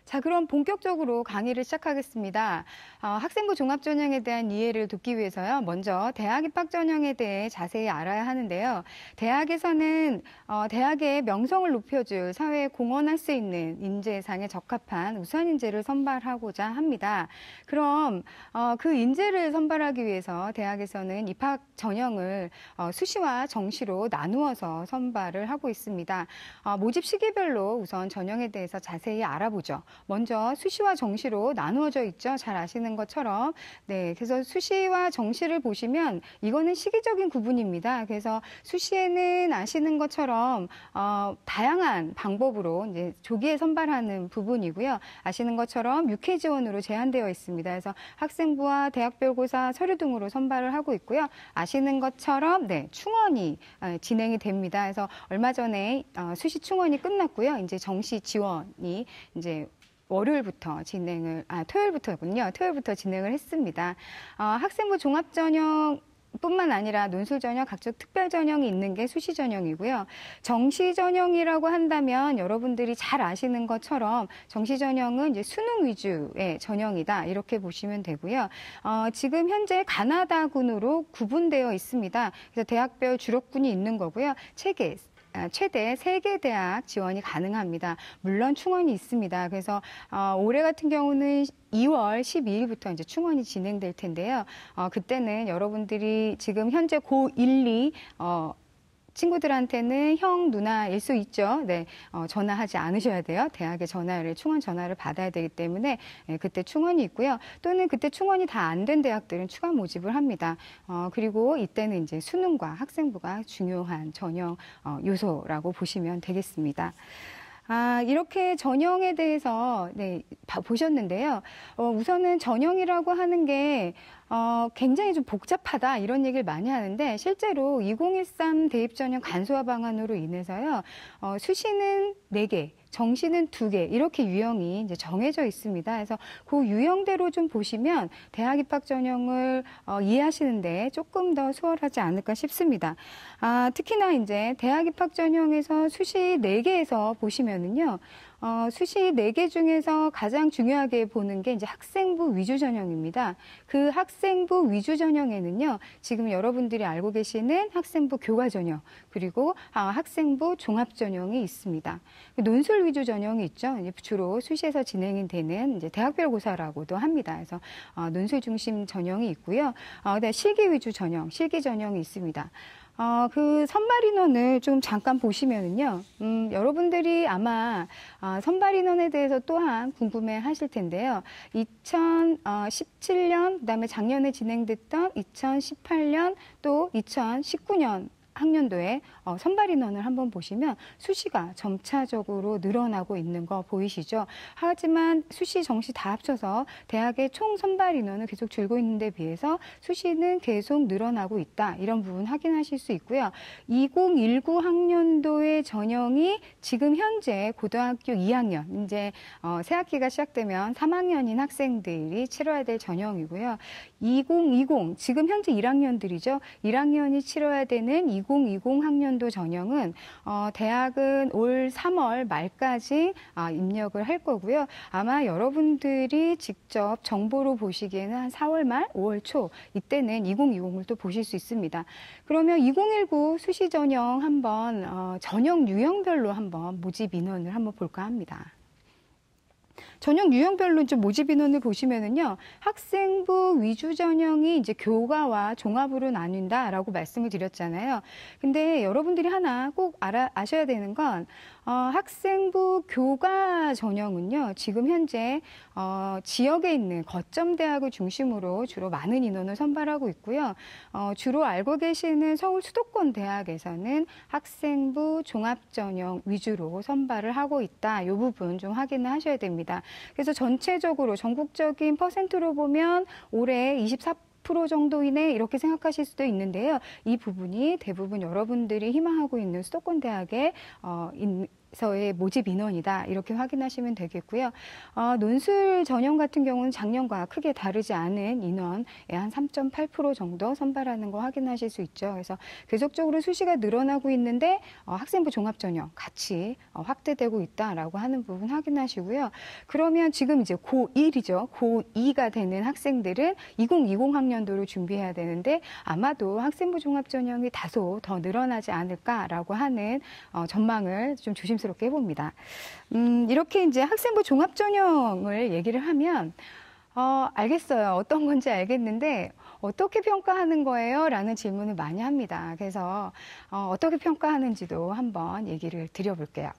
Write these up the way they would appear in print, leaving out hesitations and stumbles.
자, 그럼 본격적으로 강의를 시작하겠습니다. 학생부 종합전형에 대한 이해를 돕기 위해서요. 먼저 대학 입학 전형에 대해 자세히 알아야 하는데요. 대학에서는 대학의 명성을 높여줄 사회에 공헌할 수 있는 인재상에 적합한 우수한 인재를 선발하고자 합니다. 그럼 그 인재를 선발하기 위해서 대학에서는 입학 전형을 수시와 정시로 나누어서 선발을 하고 있습니다. 모집 시기별로 우선 전형에 대해서 자세히 알아보죠. 먼저 수시와 정시로 나누어져 있죠. 잘 아시는 것처럼. 네, 그래서 수시와 정시를 보시면 이거는 시기적인 구분입니다. 그래서 수시에는 아시는 것처럼 다양한 방법으로 이제 조기에 선발하는 부분이고요. 아시는 것처럼 육회 지원으로 제한되어 있습니다. 그래서 학생부와 대학별고사 서류 등으로 선발을 하고 있고요. 아시는 것처럼 네, 충원이 진행이 됩니다. 그래서 얼마 전에 수시 충원이 끝났고요. 이제 정시 지원이 이제 토요일부터 진행을 했습니다. 학생부 종합전형 뿐만 아니라 논술전형, 각종 특별전형이 있는 게 수시전형이고요. 정시전형이라고 한다면 여러분들이 잘 아시는 것처럼 정시전형은 이제 수능 위주의 전형이다. 이렇게 보시면 되고요. 지금 현재 가나다군으로 구분되어 있습니다. 그래서 대학별 주력군이 있는 거고요. 최대 3개 대학 지원이 가능합니다. 물론 충원이 있습니다. 그래서 올해 같은 경우는 2월 12일부터 이제 충원이 진행될 텐데요. 그때는 여러분들이 지금 현재 고1, 2 친구들한테는 형, 누나일 수 있죠. 네, 전화하지 않으셔야 돼요. 대학에 충원 전화를 받아야 되기 때문에 그때 충원이 있고요. 또는 그때 충원이 다 안 된 대학들은 추가 모집을 합니다. 그리고 이때는 이제 수능과 학생부가 중요한 전형 요소라고 보시면 되겠습니다. 이렇게 전형에 대해서 보셨는데요. 우선은 전형이라고 하는 게 굉장히 좀 복잡하다 이런 얘기를 많이 하는데 실제로 2013 대입전형 간소화 방안으로 인해서요. 수시는 4개, 정시는 2개 이렇게 유형이 이제 정해져 있습니다. 그래서 그 유형대로 좀 보시면 대학 입학 전형을 이해하시는데 조금 더 수월하지 않을까 싶습니다. 특히나 이제 대학 입학 전형에서 수시 4개에서 보시면은요. 수시 4개 중에서 가장 중요하게 보는 게 이제 학생부 위주 전형입니다. 그 학생부 위주 전형에는요, 지금 여러분들이 알고 계시는 학생부 교과 전형, 그리고 학생부 종합 전형이 있습니다. 논술 위주 전형이 있죠. 주로 수시에서 진행이 되는 이제 대학별 고사라고도 합니다. 그래서 논술 중심 전형이 있고요. 그다음에 실기 위주 전형, 실기 전형이 있습니다. 그 선발 인원을 좀 잠깐 보시면은요, 여러분들이 아마, 선발 인원에 대해서 또한 궁금해 하실 텐데요. 2017년, 그 다음에 작년에 진행됐던 2018년 또 2019년 학년도에 선발 인원을 한번 보시면 수시가 점차적으로 늘어나고 있는 거 보이시죠? 하지만 수시, 정시 다 합쳐서 대학의 총 선발 인원은 계속 줄고 있는 데 비해서 수시는 계속 늘어나고 있다. 이런 부분 확인하실 수 있고요. 2019 학년도의 전형이 지금 현재 고등학교 2학년, 이제 새학기가 시작되면 3학년인 학생들이 치러야 될 전형이고요. 2020, 지금 현재 1학년들이죠. 1학년이 치러야 되는 2020 학년도 전형은 대학은 올 3월 말까지 입력을 할 거고요. 아마 여러분들이 직접 정보로 보시기에는 한 4월 말, 5월 초 이때는 2020을 또 보실 수 있습니다. 그러면 2019 수시 전형 한번 전형 유형별로 한번 모집 인원을 한번 볼까 합니다. 전형 유형별로 좀 모집 인원을 보시면은요, 학생부 위주 전형이 이제 교과와 종합으로 나뉜다라고 말씀을 드렸잖아요. 근데 여러분들이 하나 꼭 아셔야 되는 건, 학생부 교과 전형은요, 지금 현재, 지역에 있는 거점 대학을 중심으로 주로 많은 인원을 선발하고 있고요. 주로 알고 계시는 서울 수도권 대학에서는 학생부 종합 전형 위주로 선발을 하고 있다. 이 부분 좀 확인을 하셔야 됩니다. 그래서 전체적으로 전국적인 퍼센트로 보면 올해 24% 정도 이내 이렇게 생각하실 수도 있는데요. 이 부분이 대부분 여러분들이 희망하고 있는 수도권 대학의 에서의 모집 인원이다 이렇게 확인하시면 되겠고요. 논술 전형 같은 경우는 작년과 크게 다르지 않은 인원의 한 3.8% 정도 선발하는 거 확인하실 수 있죠. 그래서 계속적으로 수시가 늘어나고 있는데 학생부 종합전형 같이 확대되고 있다라고 하는 부분 확인하시고요. 그러면 지금 이제 고1이죠. 고2가 되는 학생들은 2020 학년도를 준비해야 되는데 아마도 학생부 종합전형이 다소 더 늘어나지 않을까라고 하는 전망을 좀 조심스럽게 해봅니다. 이렇게 이제 학생부 종합전형을 얘기를 하면 알겠어요. 어떤 건지 알겠는데 어떻게 평가하는 거예요? 라는 질문을 많이 합니다. 그래서 어떻게 평가하는지도 한번 얘기를 드려볼게요.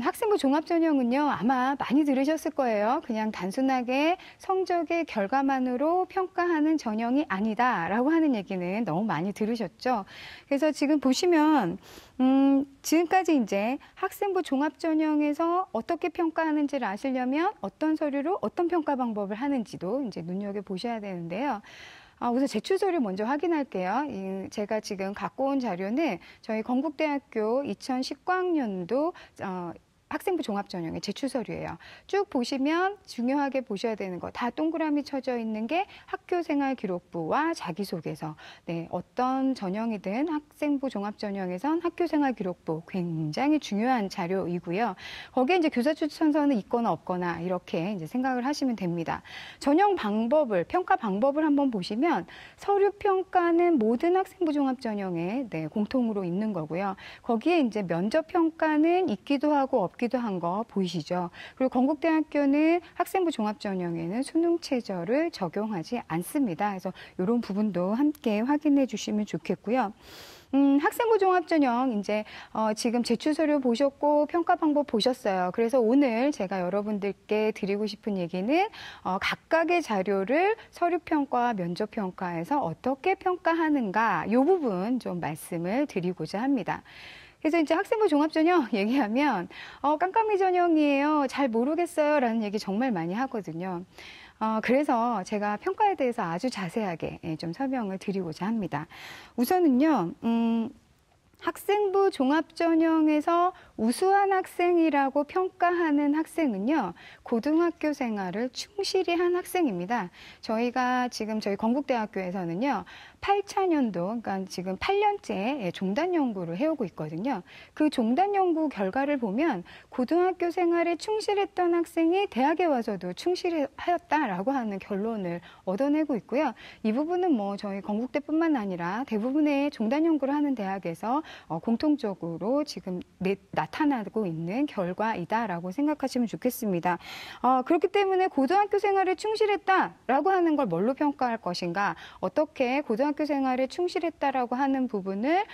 학생부 종합전형은요, 아마 많이 들으셨을 거예요. 그냥 단순하게 성적의 결과만으로 평가하는 전형이 아니다라고 하는 얘기는 너무 많이 들으셨죠. 그래서 지금 보시면, 지금까지 이제 학생부 종합전형에서 어떻게 평가하는지를 아시려면 어떤 서류로 어떤 평가 방법을 하는지도 이제 눈여겨보셔야 되는데요. 우선 제출 서류 먼저 확인할게요. 제가 지금 갖고 온 자료는 저희 건국대학교 2019학년도 학생부 종합전형의 제출 서류예요. 쭉 보시면 중요하게 보셔야 되는 거 다 동그라미 쳐져 있는 게 학교생활기록부와 자기소개서. 네, 어떤 전형이든 학생부 종합전형에선 학교생활기록부 굉장히 중요한 자료이고요. 거기에 이제 교사추천서는 있거나 없거나 이렇게 이제 생각을 하시면 됩니다. 전형 방법을 평가 방법을 한번 보시면 서류 평가는 모든 학생부 종합전형에 공통으로 있는 거고요. 거기에 이제 면접 평가는 있기도 하고 없기도 한 거 보이시죠? 그리고 건국대학교는 학생부 종합전형에는 수능 최저를 적용하지 않습니다. 그래서 이런 부분도 함께 확인해 주시면 좋겠고요. 학생부 종합전형 이제 지금 제출 서류 보셨고 평가 방법 보셨어요. 그래서 오늘 제가 여러분들께 드리고 싶은 얘기는 각각의 자료를 서류 평가와 면접 평가에서 어떻게 평가하는가 이 부분 좀 말씀을 드리고자 합니다. 그래서 이제 학생부 종합전형 얘기하면 깜깜이 전형이에요. 잘 모르겠어요. 라는 얘기 정말 많이 하거든요. 그래서 제가 평가에 대해서 아주 자세하게 좀 설명을 드리고자 합니다. 우선은요, 학생부 종합전형에서 우수한 학생이라고 평가하는 학생은요, 고등학교 생활을 충실히 한 학생입니다. 저희가 지금 저희 건국대학교에서는요, 8차년도, 그러니까 지금 8년째 종단 연구를 해오고 있거든요. 그 종단 연구 결과를 보면 고등학교 생활에 충실했던 학생이 대학에 와서도 충실하였다라고 하는 결론을 얻어내고 있고요. 이 부분은 뭐 저희 건국대뿐만 아니라 대부분의 종단 연구를 하는 대학에서 공통적으로 지금 나타나고 있는 결과이다라고 생각하시면 좋겠습니다. 그렇기 때문에 고등학교 생활에 충실했다라고 하는 걸 뭘로 평가할 것인가, 어떻게 고등학교 생활에 충실했다라고 하는 부분을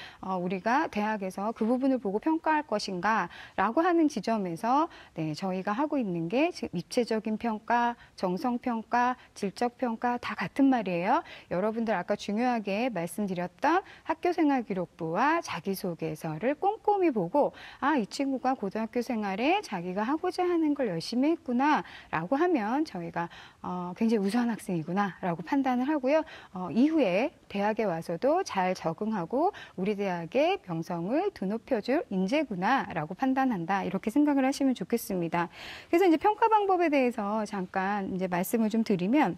우리가 대학에서 그 부분을 보고 평가할 것인가라고 하는 지점에서 저희가 하고 있는 게 지금 입체적인 평가, 정성평가, 질적평가 다 같은 말이에요. 여러분들 아까 중요하게 말씀드렸던 학교생활기록부와 자기소개서를 꼼꼼히 보고 이 친구가 고등학교 생활에 자기가 하고자 하는 걸 열심히 했구나 라고 하면 저희가 굉장히 우수한 학생이구나 라고 판단을 하고요. 이후에 대학에 와서도 잘 적응하고 우리 대학의 명성을 드높여줄 인재구나 라고 판단한다, 이렇게 생각을 하시면 좋겠습니다. 그래서 이제 평가 방법에 대해서 잠깐 이제 말씀을 좀 드리면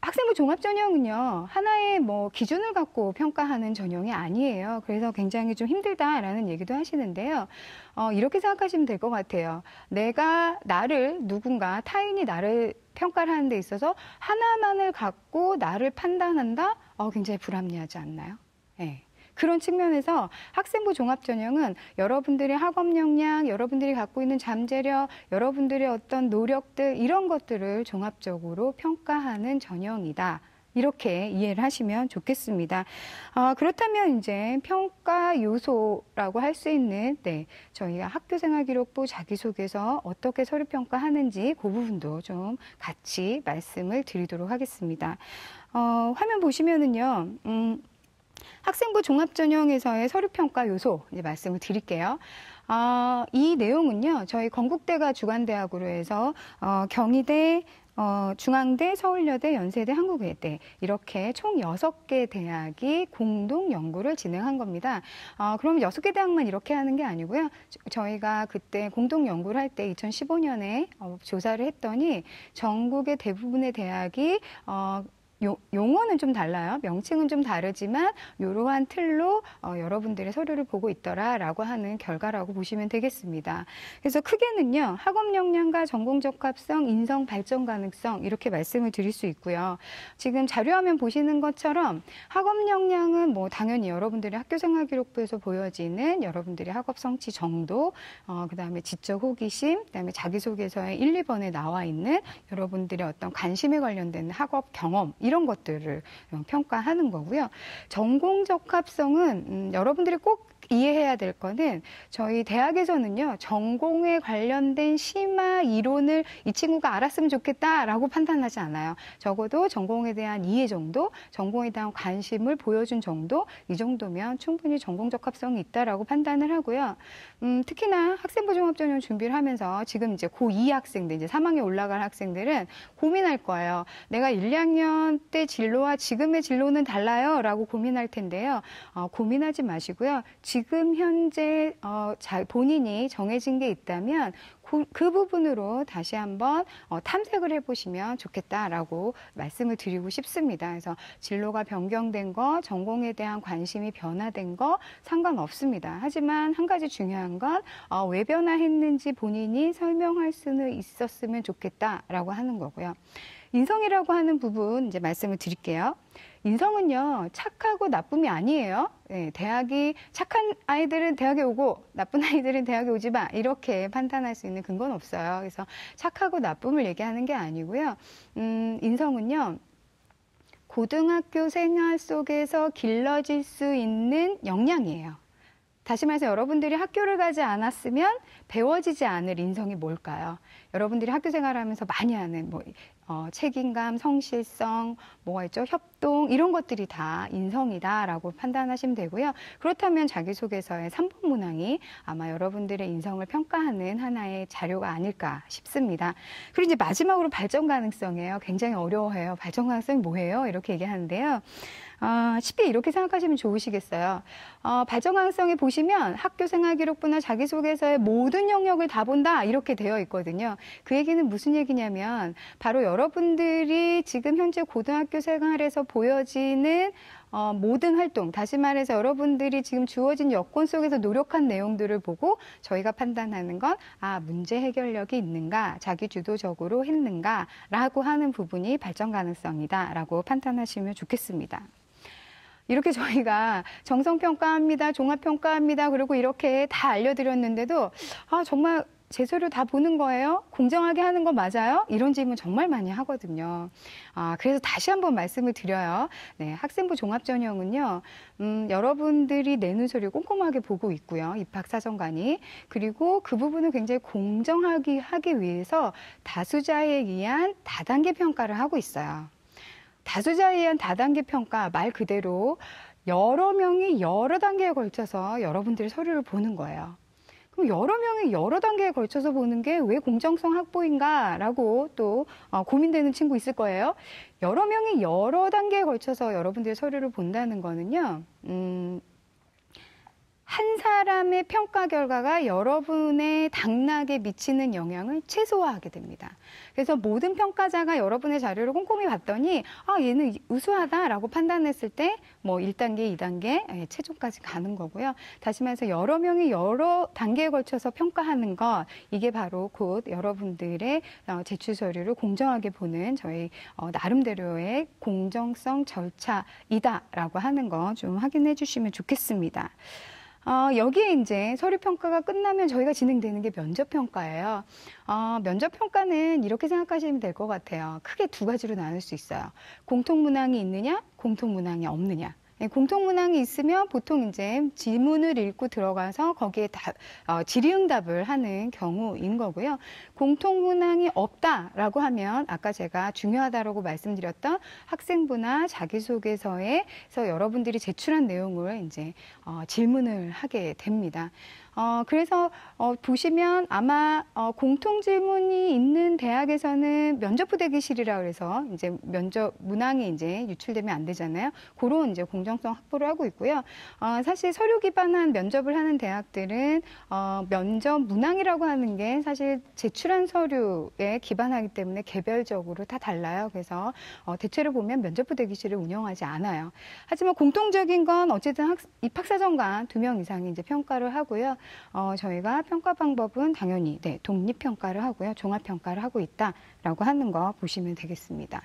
학생부 종합전형은요, 하나의 뭐 기준을 갖고 평가하는 전형이 아니에요. 그래서 굉장히 좀 힘들다라는 얘기도 하시는데요. 이렇게 생각하시면 될 것 같아요. 누군가 타인이 나를 평가를 하는 데 있어서 하나만을 갖고 나를 판단한다? 굉장히 불합리하지 않나요? 네. 그런 측면에서 학생부 종합전형은 여러분들의 학업 역량, 여러분들이 갖고 있는 잠재력, 여러분들의 어떤 노력들, 이런 것들을 종합적으로 평가하는 전형이다. 이렇게 이해를 하시면 좋겠습니다. 그렇다면 이제 평가 요소라고 할 수 있는 저희가 학교생활기록부 자기소개서 어떻게 서류 평가하는지 그 부분도 좀 같이 말씀을 드리도록 하겠습니다. 화면 보시면은요. 학생부 종합전형에서의 서류평가 요소 이제 말씀을 드릴게요. 이 내용은요, 저희 건국대가 주관대학으로 해서 경희대, 중앙대, 서울여대, 연세대, 한국외대 이렇게 총 6개 대학이 공동 연구를 진행한 겁니다. 그럼 6개 대학만 이렇게 하는 게 아니고요. 저희가 그때 공동 연구를 할 때 2015년에 조사를 했더니 전국의 대부분의 대학이 용어는 좀 달라요. 명칭은 좀 다르지만 이러한 틀로 여러분들의 서류를 보고 있더라라고 하는 결과라고 보시면 되겠습니다. 그래서 크게는요. 학업 역량과 전공 적합성, 인성 발전 가능성 이렇게 말씀을 드릴 수 있고요. 지금 자료화면 보시는 것처럼 학업 역량은 뭐 당연히 여러분들의 학교생활기록부에서 보여지는 여러분들의 학업 성취 정도, 그다음에 지적 호기심, 그다음에 자기소개서에 1, 2번에 나와 있는 여러분들의 어떤 관심에 관련된 학업 경험 이런 것들을 평가하는 거고요. 전공 적합성은 여러분들이 꼭 이해해야 될 거는 저희 대학에서는요. 전공에 관련된 심화 이론을 이 친구가 알았으면 좋겠다라고 판단하지 않아요. 적어도 전공에 대한 이해 정도, 전공에 대한 관심을 보여준 정도, 이 정도면 충분히 전공 적합성이 있다라고 판단을 하고요. 특히나 학생부 종합전형 준비를 하면서 지금 이제 고2 학생들, 이제 3학년 올라갈 학생들은 고민할 거예요. 내가 1, 2학년 때 진로와 지금의 진로는 달라요 라고 고민할 텐데요. 고민하지 마시고요. 지금 현재 본인이 정해진 게 있다면 그 부분으로 다시 한번 탐색을 해보시면 좋겠다라고 말씀을 드리고 싶습니다. 그래서 진로가 변경된 거, 전공에 대한 관심이 변화된 거 상관없습니다. 하지만 한 가지 중요한 건 왜 변화했는지 본인이 설명할 수는 있었으면 좋겠다라고 하는 거고요. 인성이라고 하는 부분 이제 말씀을 드릴게요. 인성은요, 착하고 나쁨이 아니에요. 네, 대학이 착한 아이들은 대학에 오고 나쁜 아이들은 대학에 오지 마. 이렇게 판단할 수 있는 근거는 없어요. 그래서 착하고 나쁨을 얘기하는 게 아니고요. 인성은요, 고등학교 생활 속에서 길러질 수 있는 역량이에요. 다시 말해서 여러분들이 학교를 가지 않았으면 배워지지 않을 인성이 뭘까요? 여러분들이 학교 생활하면서 많이 하는 책임감, 성실성, 뭐가 있죠? 협동 이런 것들이 다 인성이다라고 판단하시면 되고요. 그렇다면 자기소개서의 3번 문항이 아마 여러분들의 인성을 평가하는 하나의 자료가 아닐까 싶습니다. 그리고 이제 마지막으로 발전 가능성이에요. 굉장히 어려워해요. 발전 가능성이 뭐예요? 이렇게 얘기하는데요. 쉽게 이렇게 생각하시면 좋으시겠어요. 발전 가능성에 보시면 학교생활기록부나 자기소개서의 모든 영역을 다 본다 이렇게 되어 있거든요. 그 얘기는 무슨 얘기냐면 바로 여러분들이 지금 현재 고등학교 생활에서 보여지는 모든 활동, 다시 말해서 여러분들이 지금 주어진 여건 속에서 노력한 내용들을 보고 저희가 판단하는 건 문제 해결력이 있는가, 자기주도적으로 했는가 라고 하는 부분이 발전 가능성이다 라고 판단하시면 좋겠습니다. 이렇게 저희가 정성평가합니다, 종합평가합니다, 그리고 이렇게 다 알려드렸는데도 정말 제 서류 다 보는 거예요? 공정하게 하는 거 맞아요? 이런 질문 정말 많이 하거든요. 그래서 다시 한번 말씀을 드려요. 네, 학생부 종합전형은요, 여러분들이 내는 서류 꼼꼼하게 보고 있고요. 입학사정관이. 그리고 그 부분을 굉장히 공정하게 하기 위해서 다수자에 의한 다단계 평가를 하고 있어요. 다수자에 의한 다단계 평가, 말 그대로 여러 명이 여러 단계에 걸쳐서 여러분들의 서류를 보는 거예요. 그럼 여러 명이 여러 단계에 걸쳐서 보는 게 왜 공정성 확보인가라고 또 고민되는 친구 있을 거예요. 여러 명이 여러 단계에 걸쳐서 여러분들의 서류를 본다는 거는요. 한 사람의 평가 결과가 여러분의 당락에 미치는 영향을 최소화하게 됩니다. 그래서 모든 평가자가 여러분의 자료를 꼼꼼히 봤더니 얘는 우수하다라고 판단했을 때 뭐 1단계, 2단계, 최종까지 가는 거고요. 다시 말해서 여러 명이 여러 단계에 걸쳐서 평가하는 것, 이게 바로 곧 여러분들의 제출 서류를 공정하게 보는 저희 나름대로의 공정성 절차이다라고 하는 거 좀 확인해 주시면 좋겠습니다. 여기에 이제 서류평가가 끝나면 저희가 진행되는 게 면접평가예요. 면접평가는 이렇게 생각하시면 될 것 같아요. 크게 두 가지로 나눌 수 있어요. 공통문항이 있느냐, 공통문항이 없느냐. 공통문항이 있으면 보통 이제 지문을 읽고 들어가서 거기에 질의응답을 하는 경우인 거고요. 공통문항이 없다라고 하면 아까 제가 중요하다라고 말씀드렸던 학생부나 자기소개서에서 여러분들이 제출한 내용을 이제 질문을 하게 됩니다. 그래서 보시면 아마 공통 질문이 있는 대학에서는 면접부 대기실이라 그래서 이제 면접 문항이 이제 유출되면 안 되잖아요. 그런 이제 공정성 확보를 하고 있고요. 사실 서류 기반한 면접을 하는 대학들은 면접 문항이라고 하는 게 사실 제출한 서류에 기반하기 때문에 개별적으로 다 달라요. 그래서 대체로 보면 면접부 대기실을 운영하지 않아요. 하지만 공통적인 건 어쨌든 입학사정관 2명 이상이 이제 평가를 하고요. 저희가 평가 방법은 당연히 독립평가를 하고요. 종합평가를 하고 있다라고 하는 거 보시면 되겠습니다.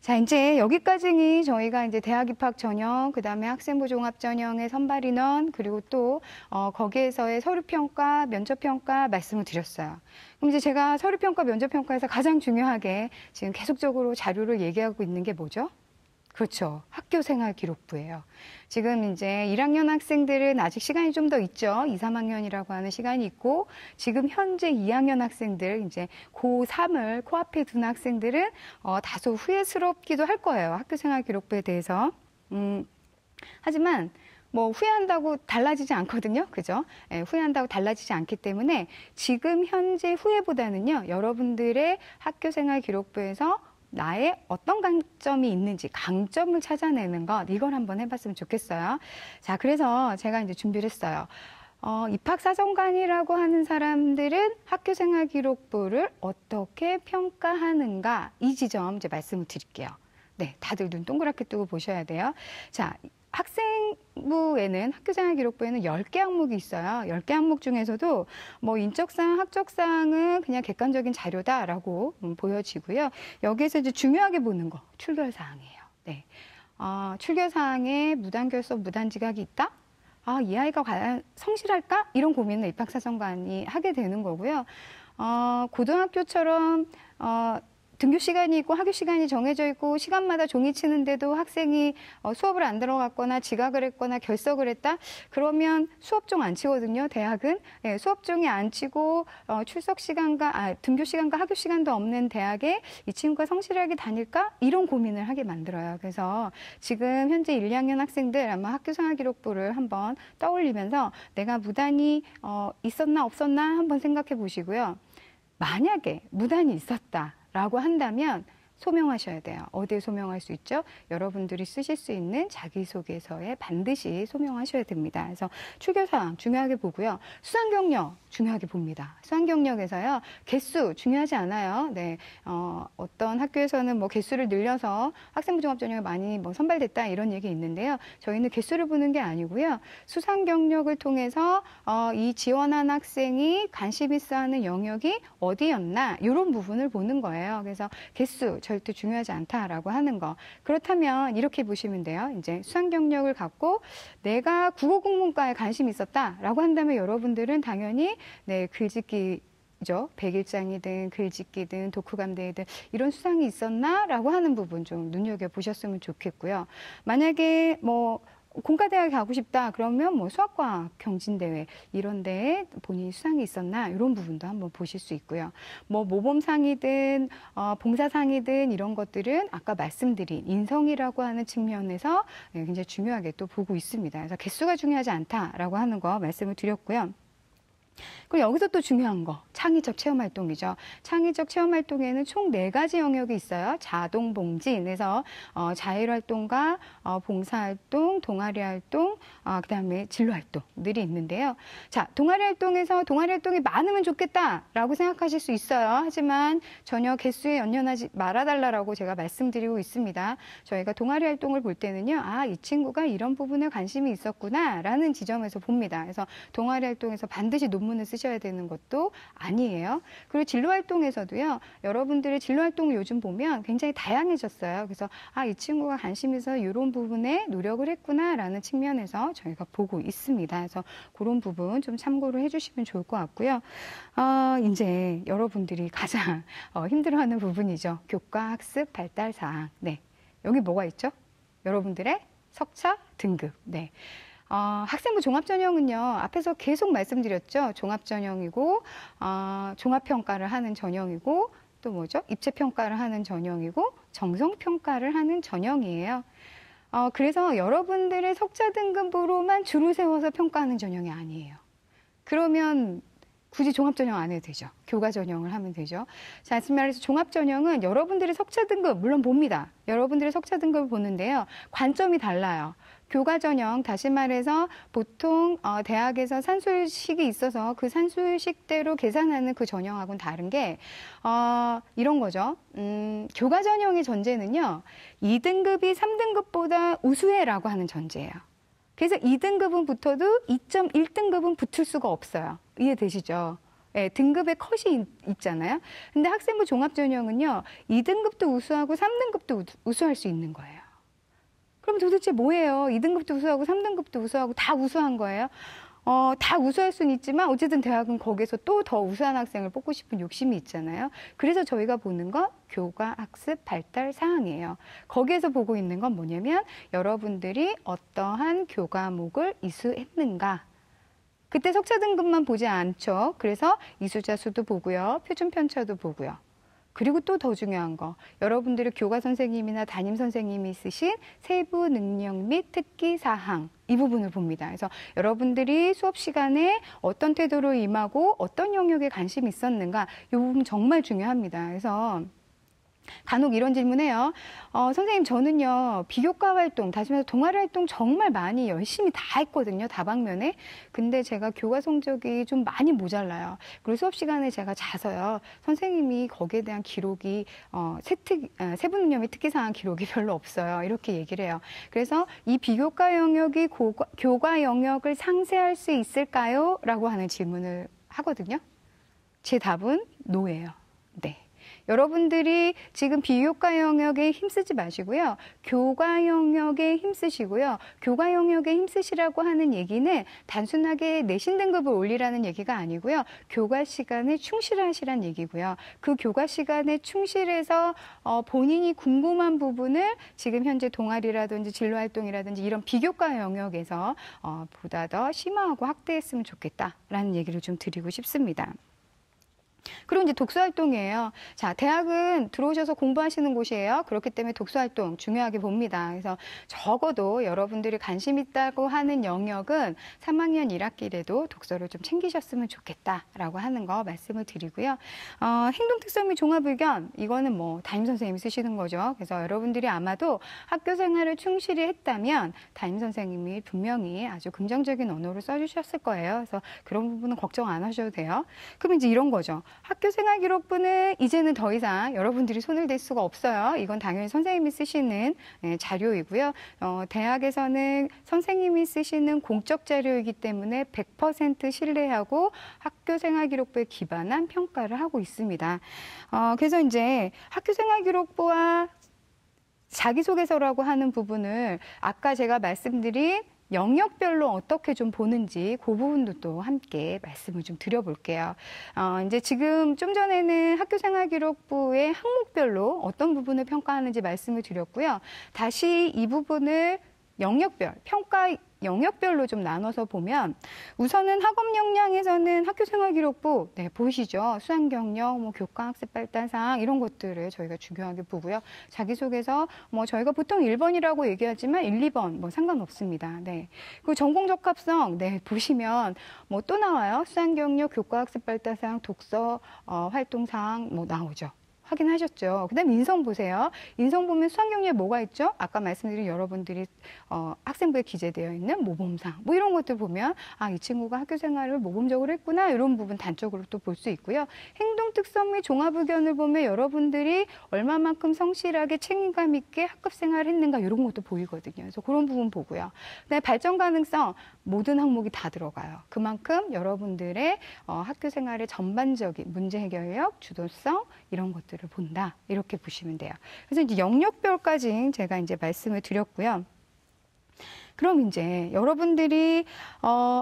자, 이제 여기까지 저희가 이제 대학 입학 전형, 그 다음에 학생부 종합 전형의 선발 인원, 그리고 또 거기에서의 서류평가, 면접평가 말씀을 드렸어요. 그럼 이제 제가 서류평가, 면접평가에서 가장 중요하게 지금 계속적으로 자료를 얘기하고 있는 게 뭐죠? 그렇죠. 학교생활 기록부예요. 지금 이제 1학년 학생들은 아직 시간이 좀 더 있죠. 2, 3학년이라고 하는 시간이 있고, 지금 현재 2학년 학생들, 이제 고3을 코앞에 둔 학생들은 다소 후회스럽기도 할 거예요. 학교생활 기록부에 대해서. 하지만 뭐 후회한다고 달라지지 않거든요. 그죠? 예, 후회한다고 달라지지 않기 때문에 지금 현재 후회보다는요, 여러분들의 학교생활 기록부에서 나의 어떤 강점이 있는지, 강점을 찾아내는 것, 이걸 한번 해봤으면 좋겠어요. 자, 그래서 제가 이제 준비를 했어요. 입학사정관이라고 하는 사람들은 학교생활 기록부를 어떻게 평가하는가, 이 지점 이제 말씀을 드릴게요. 네, 다들 눈 동그랗게 뜨고 보셔야 돼요. 자, 학생부에는, 학교생활 기록부에는 10개 항목이 있어요. 10개 항목 중에서도 뭐 인적사항, 학적사항은 그냥 객관적인 자료다라고 보여지고요. 여기에서 이제 중요하게 보는 거, 출결사항이에요. 네. 출결사항에 무단결석, 무단지각이 있다? 이 아이가 과연 성실할까? 이런 고민을 입학사정관이 하게 되는 거고요. 고등학교처럼, 등교 시간이 있고 학교 시간이 정해져 있고 시간마다 종이 치는데도 학생이 수업을 안 들어갔거나 지각을 했거나 결석을 했다? 그러면 수업종 안 치거든요. 대학은. 네, 수업종이 안 치고 출석 시간과 등교 시간과 학교 시간도 없는 대학에 이 친구가 성실하게 다닐까? 이런 고민을 하게 만들어요. 그래서 지금 현재 1, 2학년 학생들 아마 학교생활 기록부를 한번 떠올리면서 내가 무단이 있었나 없었나 한번 생각해 보시고요. 만약에 무단이 있었다 라고 한다면 소명하셔야 돼요. 어디에 소명할 수 있죠? 여러분들이 쓰실 수 있는 자기소개서에 반드시 소명하셔야 됩니다. 그래서 출결사항 중요하게 보고요. 수상경력 중요하게 봅니다. 수상경력에서요. 개수 중요하지 않아요. 네, 어떤 학교에서는 뭐 개수를 늘려서 학생부 종합전형에 많이 뭐 선발됐다 이런 얘기 있는데요. 저희는 개수를 보는 게 아니고요. 수상경력을 통해서 이 지원한 학생이 관심 있어 하는 영역이 어디였나 이런 부분을 보는 거예요. 그래서 개수 절대 중요하지 않다라고 하는 거. 그렇다면 이렇게 보시면 돼요. 이제 수상 경력을 갖고 내가 국어국문과에 관심이 있었다라고 한다면 여러분들은 당연히 글짓기죠. 백일장이든 글짓기든 독후감대이든 이런 수상이 있었나라고 하는 부분 좀 눈여겨보셨으면 좋겠고요. 만약에 뭐 공과대학에 가고 싶다 그러면 뭐 수학과학 경진대회 이런 데에 본인이 수상이 있었나 이런 부분도 한번 보실 수 있고요. 뭐 모범상이든 봉사상이든 이런 것들은 아까 말씀드린 인성이라고 하는 측면에서 굉장히 중요하게 또 보고 있습니다. 그래서 개수가 중요하지 않다라고 하는 거 말씀을 드렸고요. 그리고 여기서 또 중요한 거, 창의적 체험활동이죠. 창의적 체험활동에는 총 4가지 영역이 있어요. 자동봉진, 그래서 자율활동과 봉사활동, 동아리활동, 그다음에 진로활동들이 있는데요. 자, 동아리활동에서 동아리활동이 많으면 좋겠다라고 생각하실 수 있어요. 하지만 전혀 개수에 연연하지 말아달라고 제가 말씀드리고 있습니다. 저희가 동아리활동을 볼 때는요. 이 친구가 이런 부분에 관심이 있었구나라는 지점에서 봅니다. 그래서 동아리활동에서 반드시 논문을 쓰셔야 되는 것도 아니에요. 그리고 진로활동에서도요. 여러분들의 진로활동을 요즘 보면 굉장히 다양해졌어요. 그래서 이 친구가 관심 있어서 이런 부분에 노력을 했구나라는 측면에서 저희가 보고 있습니다. 그래서 그런 부분 좀 참고를 해주시면 좋을 것 같고요. 이제 여러분들이 가장 힘들어하는 부분이죠. 교과 학습 발달 사항. 네, 여기 뭐가 있죠? 여러분들의 석차 등급. 네. 학생부 종합전형은요, 앞에서 계속 말씀드렸죠. 종합전형이고, 종합평가를 하는 전형이고, 또 뭐죠? 입체평가를 하는 전형이고, 정성평가를 하는 전형이에요. 그래서 여러분들의 석차 등급으로만 줄을 세워서 평가하는 전형이 아니에요. 그러면 굳이 종합전형 안 해도 되죠. 교과전형을 하면 되죠. 자, 다시 말해서 종합전형은 여러분들의 석차 등급, 물론 봅니다. 여러분들의 석차 등급을 보는데요. 관점이 달라요. 교과전형, 다시 말해서 보통 대학에서 산술식이 있어서 그 산술식대로 계산하는 그 전형하고는 다른 게 이런 거죠. 교과전형의 전제는요. 2등급이 3등급보다 우수해라고 하는 전제예요. 그래서 2등급은 붙어도 2.1등급은 붙을 수가 없어요. 이해되시죠? 네, 등급의 컷이 있잖아요. 근데 학생부 종합전형은요. 2등급도 우수하고 3등급도 우수할 수 있는 거예요. 그럼 도대체 뭐예요? 2등급도 우수하고 3등급도 우수하고 다 우수한 거예요? 다 우수할 수는 있지만 어쨌든 대학은 거기서 또 더 우수한 학생을 뽑고 싶은 욕심이 있잖아요. 그래서 저희가 보는 건 교과학습 발달 사항이에요. 거기에서 보고 있는 건 뭐냐면 여러분들이 어떠한 교과목을 이수했는가. 그때 석차 등급만 보지 않죠. 그래서 이수자 수도 보고요. 표준 편차도 보고요. 그리고 또 더 중요한 거, 여러분들의 교과 선생님이나 담임 선생님이 쓰신 세부 능력 및 특기 사항, 이 부분을 봅니다. 그래서 여러분들이 수업 시간에 어떤 태도로 임하고 어떤 영역에 관심이 있었는가, 이 부분 정말 중요합니다. 그래서 간혹 이런 질문해요. 선생님, 저는요, 비교과 활동, 다시 말해서 동아리 활동 정말 많이 열심히 다 했거든요, 다방면에. 근데 제가 교과 성적이 좀 많이 모자라요. 그리고 수업 시간에 제가 자서요. 선생님이 거기에 대한 기록이, 세부능력의 특기사항 기록이 별로 없어요. 이렇게 얘기를 해요. 그래서 이 비교과 영역이 교과 영역을 상쇄할 수 있을까요? 라고 하는 질문을 하거든요. 제 답은 노예요. 네. 여러분들이 지금 비교과 영역에 힘쓰지 마시고요. 교과 영역에 힘쓰시고요. 교과 영역에 힘쓰시라고 하는 얘기는 단순하게 내신 등급을 올리라는 얘기가 아니고요. 교과 시간에 충실하시라는 얘기고요. 그 교과 시간에 충실해서 본인이 궁금한 부분을 지금 현재 동아리라든지 진로활동이라든지 이런 비교과 영역에서 보다 더 심화하고 확대했으면 좋겠다라는 얘기를 좀 드리고 싶습니다. 그리고 이제 독서활동이에요. 자, 대학은 들어오셔서 공부하시는 곳이에요. 그렇기 때문에 독서활동 중요하게 봅니다. 그래서 적어도 여러분들이 관심 있다고 하는 영역은 3학년 1학기라도 독서를 좀 챙기셨으면 좋겠다라고 하는 거 말씀을 드리고요. 행동특성 및 종합의견, 이거는 뭐 담임선생님이 쓰시는 거죠. 그래서 여러분들이 아마도 학교 생활을 충실히 했다면 담임선생님이 분명히 아주 긍정적인 언어로 써주셨을 거예요. 그래서 그런 부분은 걱정 안 하셔도 돼요. 그럼 이제 이런 거죠. 학교생활기록부는 이제는 더 이상 여러분들이 손을 댈 수가 없어요. 이건 당연히 선생님이 쓰시는 자료이고요. 대학에서는 선생님이 쓰시는 공적 자료이기 때문에 100% 신뢰하고 학교생활기록부에 기반한 평가를 하고 있습니다. 그래서 이제 학교생활기록부와 자기소개서라고 하는 부분을 아까 제가 말씀드린 영역별로 어떻게 좀 보는지 그 부분도 또 함께 말씀을 좀 드려볼게요. 이제 지금 좀 전에는 학교생활기록부의 항목별로 어떤 부분을 평가하는지 말씀을 드렸고요. 다시 이 부분을 영역별, 평가 영역별로 좀 나눠서 보면 우선은 학업 역량에서는 학교생활기록부, 네, 보이시죠? 수학 경력, 뭐 교과학습 발달 사항 이런 것들을 저희가 중요하게 보고요. 자기소개서 뭐 저희가 보통 1번이라고 얘기하지만 1, 2번 뭐 상관없습니다. 네. 그리고 전공 적합성, 네, 보시면 뭐 또 나와요. 수학 경력, 교과학습 발달 사항, 독서 활동 사항 뭐 나오죠. 확인하셨죠? 그 다음에 인성 보세요. 인성 보면 수학 경력에 뭐가 있죠? 아까 말씀드린 여러분들이 학생부에 기재되어 있는 모범상 뭐 이런 것들 보면 이 친구가 학교 생활을 모범적으로 했구나 이런 부분 단적으로 또 볼 수 있고요. 행동 특성 및 종합 의견을 보면 여러분들이 얼마만큼 성실하게 책임감 있게 학급 생활을 했는가 이런 것도 보이거든요. 그래서 그런 부분 보고요. 그다음에 발전 가능성 모든 항목이 다 들어가요. 그만큼 여러분들의 학교 생활의 전반적인 문제 해결력, 주도성 이런 것들을 본다. 이렇게 보시면 돼요. 그래서 이제 영역별까지 제가 이제 말씀을 드렸고요. 그럼 이제 여러분들이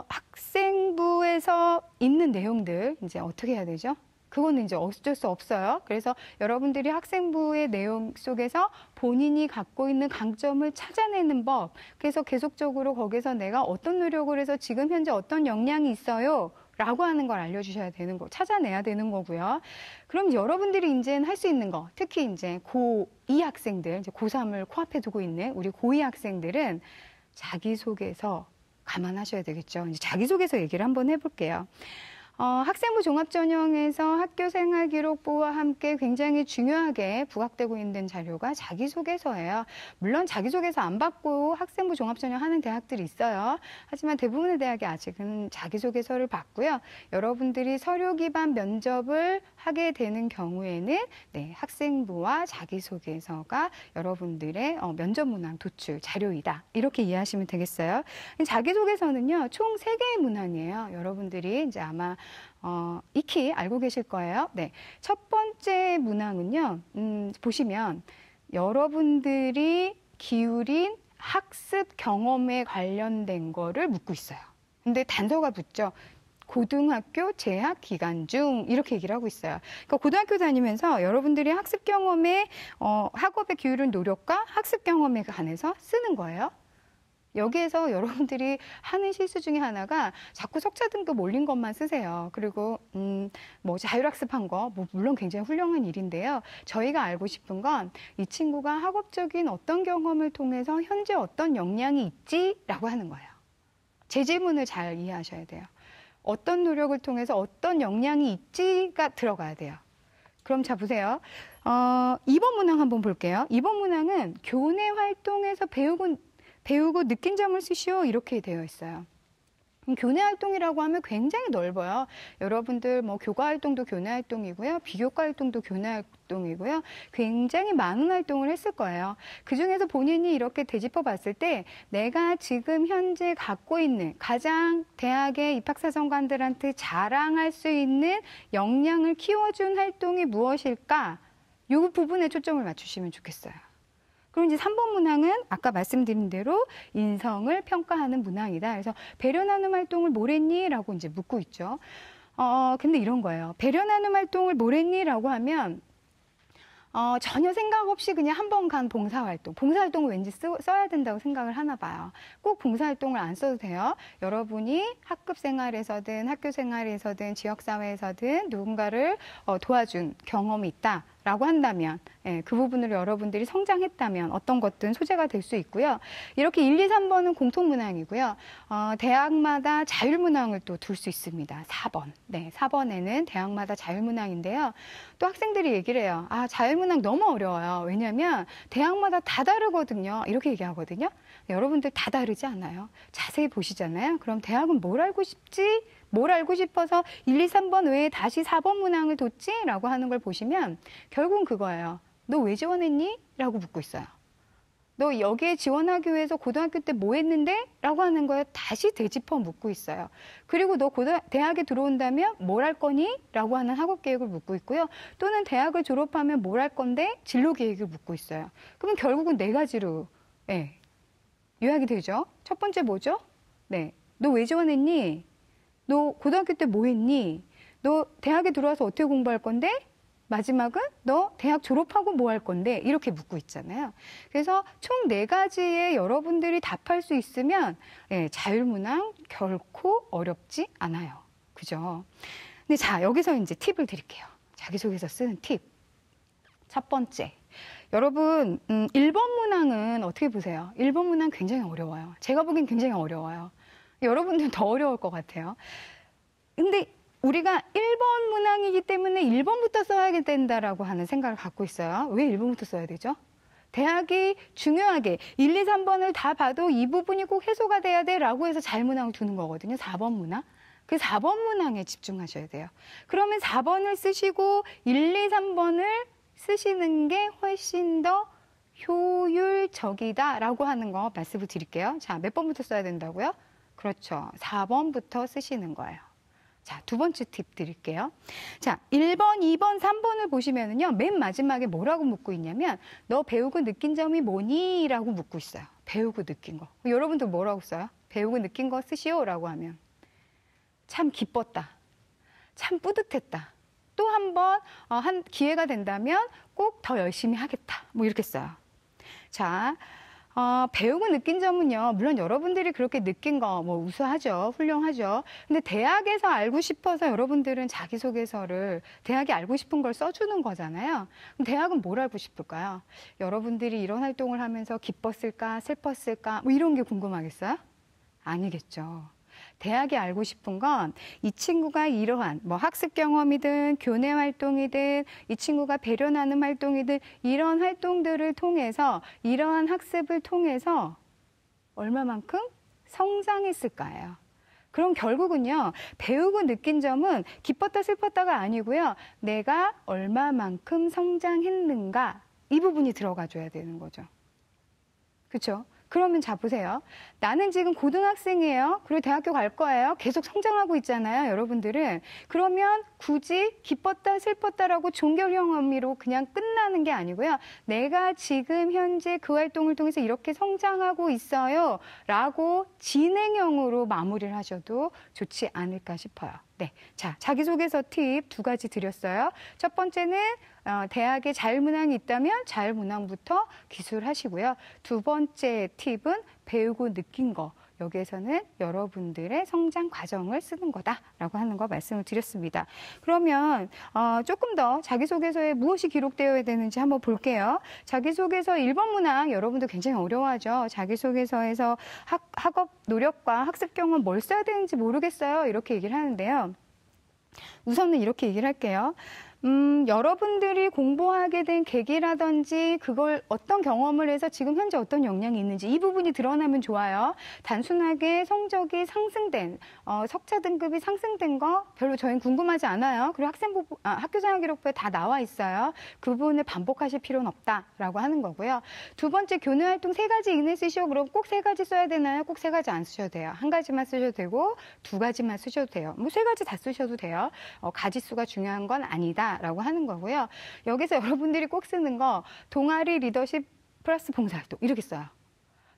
학생부에서 있는 내용들 이제 어떻게 해야 되죠? 그거는 이제 어쩔 수 없어요. 그래서 여러분들이 학생부의 내용 속에서 본인이 갖고 있는 강점을 찾아내는 법, 그래서 계속적으로 거기서 내가 어떤 노력을 해서 지금 현재 어떤 역량이 있어요 라고 하는 걸 알려주셔야 되는 거, 찾아내야 되는 거고요. 그럼 여러분들이 이제는 할 수 있는 거, 특히 이제 고2 학생들, 이제 고3을 코앞에 두고 있는 우리 고2 학생들은 자기소개서 감안하셔야 되겠죠. 이제 자기소개서 얘기를 한번 해볼게요. 학생부 종합전형에서 학교생활기록부와 함께 굉장히 중요하게 부각되고 있는 자료가 자기소개서예요. 물론 자기소개서 안 받고 학생부 종합전형 하는 대학들이 있어요. 하지만 대부분의 대학이 아직은 자기소개서를 받고요. 여러분들이 서류 기반 면접을 하게 되는 경우에는 네, 학생부와 자기소개서가 여러분들의 면접 문항 도출 자료이다. 이렇게 이해하시면 되겠어요. 자기소개서는요, 총 3개의 문항이에요. 여러분들이 이제 아마 익히 알고 계실 거예요. 네. 첫 번째 문항은요, 보시면 여러분들이 기울인 학습 경험에 관련된 거를 묻고 있어요. 근데 단서가 붙죠. 고등학교 재학 기간 중 이렇게 얘기를 하고 있어요. 그러니까 고등학교 다니면서 여러분들이 학습 경험에 학업에 기울인 노력과 학습 경험에 관해서 쓰는 거예요. 여기에서 여러분들이 하는 실수 중에 하나가 자꾸 석차 등급 올린 것만 쓰세요. 그리고 뭐 자율학습한 거, 뭐 물론 굉장히 훌륭한 일인데요. 저희가 알고 싶은 건 이 친구가 학업적인 어떤 경험을 통해서 현재 어떤 역량이 있지라고 하는 거예요. 제 질문을 잘 이해하셔야 돼요. 어떤 노력을 통해서 어떤 역량이 있지가 들어가야 돼요. 그럼 자 보세요. 2번 문항 한번 볼게요. 2번 문항은 교내 활동에서 배우고 느낀 점을 쓰시오 이렇게 되어 있어요. 교내 활동이라고 하면 굉장히 넓어요. 여러분들 뭐 교과 활동도 교내 활동이고요. 비교과 활동도 교내 활동이고요. 굉장히 많은 활동을 했을 거예요. 그중에서 본인이 이렇게 되짚어 봤을 때 내가 지금 현재 갖고 있는 가장 대학의 입학사정관들한테 자랑할 수 있는 역량을 키워준 활동이 무엇일까? 이 부분에 초점을 맞추시면 좋겠어요. 그럼 이제 3번 문항은 아까 말씀드린 대로 인성을 평가하는 문항이다. 그래서 배려 나눔 활동을 뭘 했니? 라고 이제 묻고 있죠. 근데 이런 거예요. 배려 나눔 활동을 뭘 했니? 라고 하면 전혀 생각 없이 그냥 한 번 간 봉사활동. 봉사활동을 왠지 써야 된다고 생각을 하나 봐요. 꼭 봉사활동을 안 써도 돼요. 여러분이 학급 생활에서든 학교 생활에서든 지역사회에서든 누군가를 도와준 경험이 있다. 라고 한다면 예, 그 부분으로 여러분들이 성장했다면 어떤 것든 소재가 될 수 있고요. 이렇게 1, 2, 3번은 공통문항이고요. 대학마다 자율문항을 또 둘 수 있습니다. 4번. 네, 4번에는 대학마다 자율문항인데요. 또 학생들이 얘기를 해요. 아, 자율문항 너무 어려워요. 왜냐하면 대학마다 다 다르거든요. 이렇게 얘기하거든요. 네, 여러분들 다 다르지 않아요? 자세히 보시잖아요. 그럼 대학은 뭘 알고 싶지? 뭘 알고 싶어서 1, 2, 3번 외에 다시 4번 문항을 뒀지? 라고 하는 걸 보시면 결국은 그거예요. 너 왜 지원했니? 라고 묻고 있어요. 너 여기에 지원하기 위해서 고등학교 때 뭐 했는데? 라고 하는 거에 다시 되짚어 묻고 있어요. 그리고 너 대학에 들어온다면 뭘 할 거니? 라고 하는 학업 계획을 묻고 있고요. 또는 대학을 졸업하면 뭘 할 건데? 진로 계획을 묻고 있어요. 그러면 결국은 4가지로 요약이 되죠. 첫 번째 뭐죠? 네, 너 왜 지원했니? 너 고등학교 때 뭐 했니? 너 대학에 들어와서 어떻게 공부할 건데? 마지막은 너 대학 졸업하고 뭐 할 건데? 이렇게 묻고 있잖아요. 그래서 총 4가지에 여러분들이 답할 수 있으면 자율문항 결코 어렵지 않아요. 그죠? 근데 자, 여기서 이제 팁을 드릴게요. 자기소개서 쓰는 팁. 첫 번째. 여러분, 1번 문항은 어떻게 보세요? 1번 문항 굉장히 어려워요. 제가 보기엔 굉장히 어려워요. 여러분들은 더 어려울 것 같아요. 근데 우리가 1번 문항이기 때문에 1번부터 써야 된다라고 하는 생각을 갖고 있어요. 왜 1번부터 써야 되죠? 대학이 중요하게 1, 2, 3번을 다 봐도 이 부분이 꼭 해소가 돼야 돼 라고 해서 자율문항을 두는 거거든요. 4번 문항. 그 4번 문항에 집중하셔야 돼요. 그러면 4번을 쓰시고 1, 2, 3번을 쓰시는 게 훨씬 더 효율적이다라고 하는 거 말씀을 드릴게요. 자, 몇 번부터 써야 된다고요? 그렇죠. 4번부터 쓰시는 거예요. 자, 두 번째 팁 드릴게요. 자, 1번, 2번, 3번을 보시면은요, 맨 마지막에 뭐라고 묻고 있냐면, 너 배우고 느낀 점이 뭐니? 라고 묻고 있어요. 배우고 느낀 거. 여러분들 뭐라고 써요? 배우고 느낀 거 쓰시오? 라고 하면. 참 기뻤다. 참 뿌듯했다. 또 한 번, 한 기회가 된다면 꼭 더 열심히 하겠다. 뭐 이렇게 써요. 자, 배우고 느낀 점은요, 물론 여러분들이 그렇게 느낀 거, 뭐, 우수하죠. 훌륭하죠. 근데 대학에서 알고 싶어서 여러분들은 자기소개서를 대학이 알고 싶은 걸 써주는 거잖아요. 그럼 대학은 뭘 알고 싶을까요? 여러분들이 이런 활동을 하면서 기뻤을까, 슬펐을까, 뭐 이런 게 궁금하겠어요? 아니겠죠. 대학이 알고 싶은 건 이 친구가 이러한 뭐 학습 경험이든 교내 활동이든 이 친구가 배려 나눔 활동이든 이런 활동들을 통해서 이러한 학습을 통해서 얼마만큼 성장했을까요? 그럼 결국은요, 배우고 느낀 점은 기뻤다 슬펐다가 아니고요, 내가 얼마만큼 성장했는가 이 부분이 들어가줘야 되는 거죠. 그렇죠? 그러면 자 보세요. 나는 지금 고등학생이에요. 그리고 대학교 갈 거예요. 계속 성장하고 있잖아요, 여러분들은. 그러면 굳이 기뻤다 슬펐다라고 종결형 의미로 그냥 끝나는 게 아니고요. 내가 지금 현재 그 활동을 통해서 이렇게 성장하고 있어요. 라고 진행형으로 마무리를 하셔도 좋지 않을까 싶어요. 네. 자, 자기소개서 팁 2가지 드렸어요. 첫 번째는 대학에 자율문항이 있다면 자율문항부터 기술하시고요. 두 번째 팁은 배우고 느낀 거. 여기에서는 여러분들의 성장 과정을 쓰는 거다라고 하는 거 말씀을 드렸습니다. 그러면 조금 더 자기소개서에 무엇이 기록되어야 되는지 한번 볼게요. 자기소개서 1번 문항 여러분도 굉장히 어려워하죠. 자기소개서에서 학업 노력과 학습 경험 뭘 써야 되는지 모르겠어요. 이렇게 얘기를 하는데요. 우선은 이렇게 얘기를 할게요. 여러분들이 공부하게 된 계기라든지 그걸 어떤 경험을 해서 지금 현재 어떤 역량이 있는지 이 부분이 드러나면 좋아요. 단순하게 성적이 상승된, 석차 등급이 상승된 거 별로 저희는 궁금하지 않아요. 그리고 학교생활기록부에 다 나와 있어요. 그 부분을 반복하실 필요는 없다라고 하는 거고요. 두 번째, 교내활동 3가지 이내 쓰시오. 그럼 꼭 3가지 써야 되나요? 꼭 3가지 안 쓰셔도 돼요. 1가지만 쓰셔도 되고 2가지만 쓰셔도 돼요. 뭐 3가지 다 쓰셔도 돼요. 가지수가 중요한 건 아니다. 라고 하는 거고요. 여기서 여러분들이 꼭 쓰는 거 동아리 리더십 플러스 봉사활동 이렇게 써요.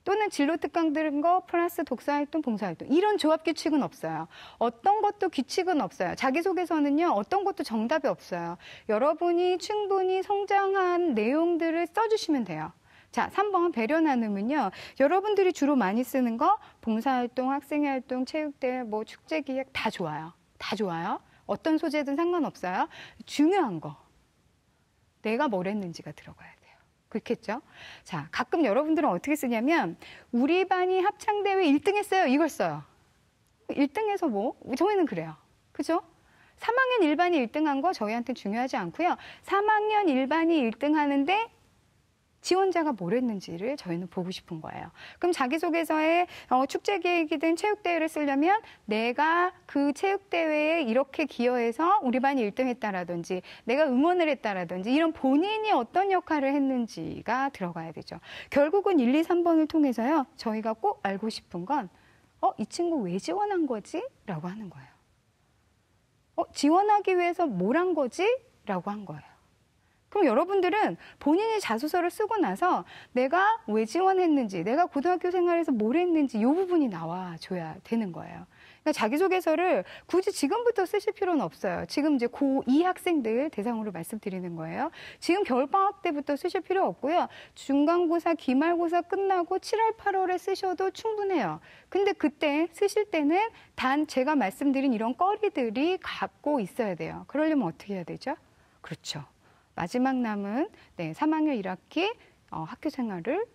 또는 진로 특강 들은 거 플러스 독서활동 봉사활동 이런 조합 규칙은 없어요. 어떤 것도 규칙은 없어요. 자기소개서는요. 어떤 것도 정답이 없어요. 여러분이 충분히 성장한 내용들을 써주시면 돼요. 자, 3번 배려 나눔은요. 여러분들이 주로 많이 쓰는 거 봉사활동, 학생활동, 체육대회, 뭐 축제기획 다 좋아요. 다 좋아요. 어떤 소재든 상관없어요. 중요한 거. 내가 뭘 했는지가 들어가야 돼요. 그렇겠죠? 자, 가끔 여러분들은 어떻게 쓰냐면 우리 반이 합창대회 1등 했어요. 이걸 써요. 1등해서 뭐? 저희는 그래요. 그죠? 3학년 1반이 1등한 거 저희한테 중요하지 않고요. 3학년 1반이 1등 하는데 지원자가 뭘 했는지를 저희는 보고 싶은 거예요. 그럼 자기소개서에 축제기획이든 체육대회를 쓰려면 내가 그 체육대회에 이렇게 기여해서 우리 반이 1등 했다라든지 내가 응원을 했다라든지 이런 본인이 어떤 역할을 했는지가 들어가야 되죠. 결국은 1, 2, 3번을 통해서요. 저희가 꼭 알고 싶은 건 이 친구 왜 지원한 거지? 라고 하는 거예요. 지원하기 위해서 뭘 한 거지? 라고 한 거예요. 그럼 여러분들은 본인이 자소서를 쓰고 나서 내가 왜 지원했는지, 내가 고등학교 생활에서 뭘 했는지 이 부분이 나와줘야 되는 거예요. 그러니까 자기소개서를 굳이 지금부터 쓰실 필요는 없어요. 지금 이제 고2 학생들 대상으로 말씀드리는 거예요. 지금 겨울방학 때부터 쓰실 필요 없고요. 중간고사, 기말고사 끝나고 7월, 8월에 쓰셔도 충분해요. 근데 그때 쓰실 때는 단 제가 말씀드린 이런 거리들이 갖고 있어야 돼요. 그러려면 어떻게 해야 되죠? 그렇죠. 마지막 남은 3학년 1학기 학교 생활을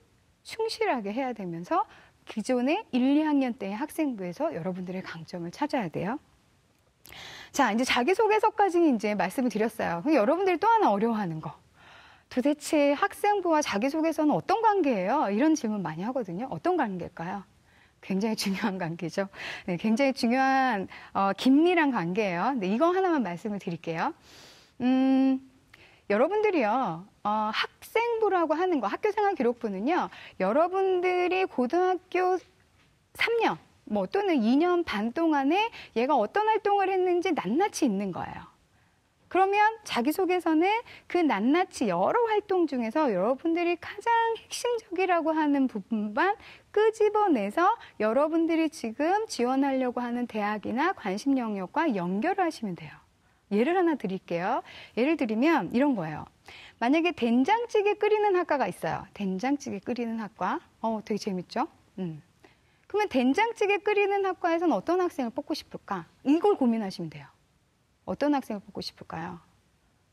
충실하게 해야 되면서 기존의 1, 2학년 때의 학생부에서 여러분들의 강점을 찾아야 돼요. 자, 이제 자기소개서까지 이제 말씀을 드렸어요. 그럼 여러분들이 또 하나 어려워하는 거. 도대체 학생부와 자기소개서는 어떤 관계예요? 이런 질문 많이 하거든요. 어떤 관계일까요? 굉장히 중요한 관계죠. 네, 굉장히 중요한 긴밀한 관계예요. 네, 이거 하나만 말씀을 드릴게요. 여러분들이요, 학생부라고 하는 거, 학교생활기록부는요, 여러분들이 고등학교 3년, 또는 2년 반 동안에 얘가 어떤 활동을 했는지 낱낱이 있는 거예요. 그러면 자기소개서는 그 낱낱이 여러 활동 중에서 여러분들이 가장 핵심적이라고 하는 부분만 끄집어내서 여러분들이 지금 지원하려고 하는 대학이나 관심 영역과 연결을 하시면 돼요. 예를 하나 드릴게요. 예를 들면 이런 거예요. 만약에 된장찌개 끓이는 학과가 있어요. 된장찌개 끓이는 학과. 되게 재밌죠? 그러면 된장찌개 끓이는 학과에서는 어떤 학생을 뽑고 싶을까? 이걸 고민하시면 돼요. 어떤 학생을 뽑고 싶을까요?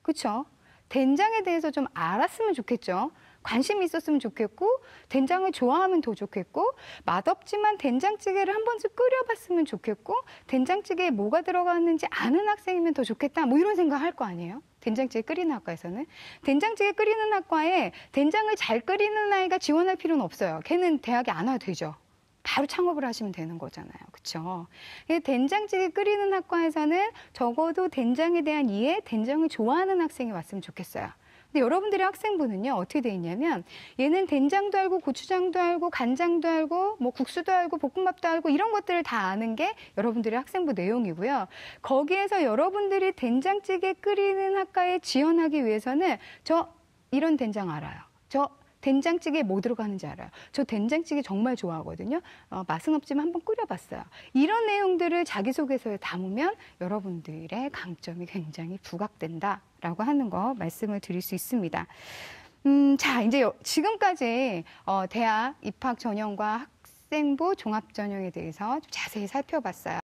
그렇죠? 된장에 대해서 좀 알았으면 좋겠죠? 관심이 있었으면 좋겠고 된장을 좋아하면 더 좋겠고 맛없지만 된장찌개를 한 번쯤 끓여봤으면 좋겠고 된장찌개에 뭐가 들어갔는지 아는 학생이면 더 좋겠다. 뭐 이런 생각 할 거 아니에요? 된장찌개 끓이는 학과에서는. 된장찌개 끓이는 학과에 된장을 잘 끓이는 아이가 지원할 필요는 없어요. 걔는 대학에 안 와도 되죠. 바로 창업을 하시면 되는 거잖아요. 그렇죠? 된장찌개 끓이는 학과에서는 적어도 된장에 대한 이해, 된장을 좋아하는 학생이 왔으면 좋겠어요. 근데 여러분들의 학생부는요, 어떻게 돼 있냐면, 얘는 된장도 알고, 고추장도 알고, 간장도 알고, 뭐 국수도 알고, 볶음밥도 알고, 이런 것들을 다 아는 게 여러분들의 학생부 내용이고요. 거기에서 여러분들이 된장찌개 끓이는 학과에 지원하기 위해서는 이런 된장 알아요. 된장찌개에 뭐 들어가는지 알아요. 저 된장찌개 정말 좋아하거든요. 맛은 없지만 한번 끓여봤어요. 이런 내용들을 자기소개서에 담으면 여러분들의 강점이 굉장히 부각된다라고 하는 거 말씀을 드릴 수 있습니다. 자, 이제 지금까지 대학 입학 전형과 학생부 종합 전형에 대해서 좀 자세히 살펴봤어요.